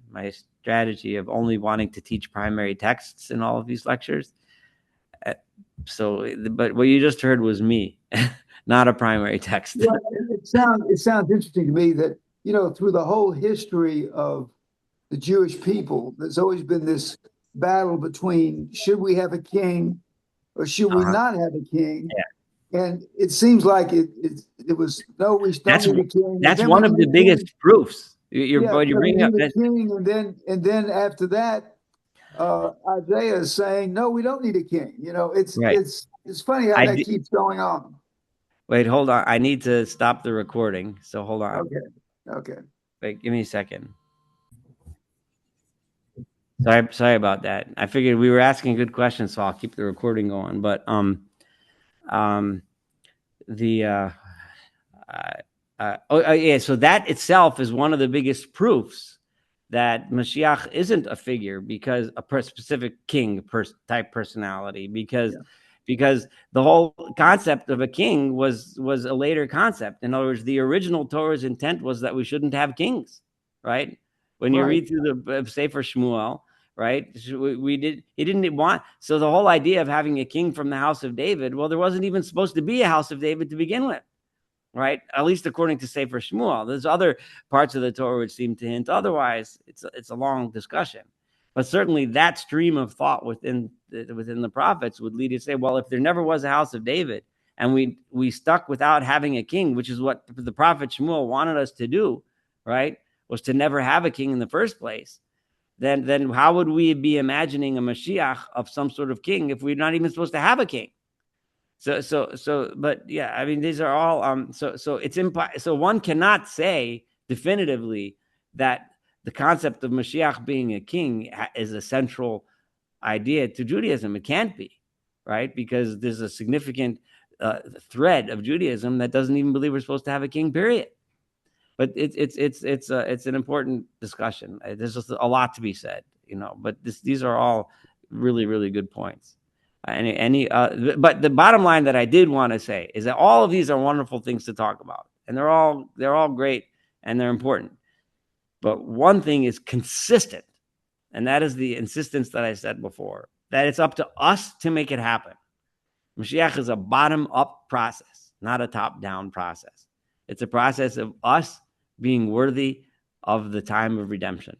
strategy of only wanting to teach primary texts in all of these lectures. But what you just heard was me, not a primary text. Well, it sounds interesting to me that, through the whole history of the Jewish people, there's always been this battle between, should we have a king or should we not have a king? Yeah. And it seems like it was, no, we don't need a king. That's one of the biggest proofs. You're bringing up a king, and then after that, Isaiah is saying, no, we don't need a king. It's funny how that keeps going on. Wait, hold on. I need to stop the recording. So hold on. Okay. Wait, give me a second. Sorry about that. I figured we were asking good questions, so I'll keep the recording going. But so that itself is one of the biggest proofs that Mashiach isn't a figure, because a specific king type personality, because the whole concept of a king was a later concept. In other words, the original Torah's intent was that we shouldn't have kings, right? When you read through the Sefer Shmuel, right? He didn't want, so the whole idea of having a king from the house of David, well, there wasn't even supposed to be a house of David to begin with, right? At least according to Sefer Shmuel. There's other parts of the Torah which seem to hint otherwise. It's a long discussion. But certainly that stream of thought within the prophets would lead you to say, well, if there never was a house of David and we stuck without having a king, which is what the prophet Shmuel wanted us to do, right, was to never have a king in the first place, then how would we be imagining a Mashiach of some sort of king if we're not even supposed to have a king? But yeah, I mean, these are all so one cannot say definitively that the concept of Mashiach being a king is a central idea to Judaism. It can't be, right? Because there's a significant thread of Judaism that doesn't even believe we're supposed to have a king, period. But it's an important discussion. There's just a lot to be said, but these are all really, really good points. But the bottom line that I did want to say is that all of these are wonderful things to talk about, and they're all great and they're important. But one thing is consistent, and that is the insistence that I said before, that it's up to us to make it happen. Mashiach is a bottom-up process, not a top-down process. It's a process of us being worthy of the time of redemption,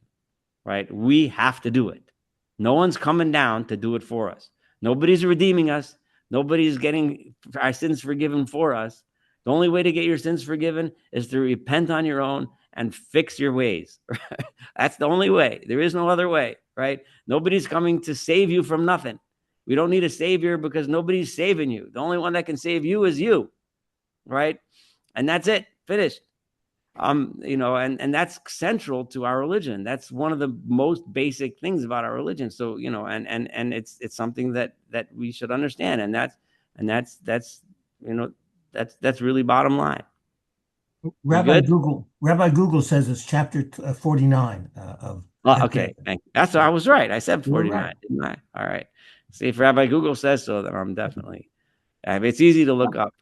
right? We have to do it. No one's coming down to do it for us. Nobody's redeeming us. Nobody's getting our sins forgiven for us. The only way to get your sins forgiven is to repent on your own and fix your ways. That's the only way. There is no other way, right? Nobody's coming to save you from nothing. We don't need a savior because nobody's saving you. The only one that can save you is you, right? And that's it. Finished. And that's central to our religion. That's one of the most basic things about our religion. So, and it's something that we should understand. And that's really bottom line. Rabbi Google says it's chapter 49 of. Okay, thank you. That's what I was right. I said 49, right. Didn't I? All right. See, if Rabbi Google says so, then I'm definitely. It's easy to look up.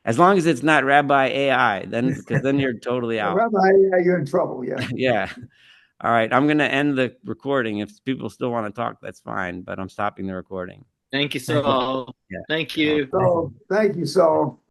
As long as it's not Rabbi AI, because then you're totally out. Rabbi AI, you're in trouble. Yeah. Yeah. All right. I'm going to end the recording. If people still want to talk, that's fine. But I'm stopping the recording. Thank you, Saul. Yeah. Thank you. So, thank you, Saul.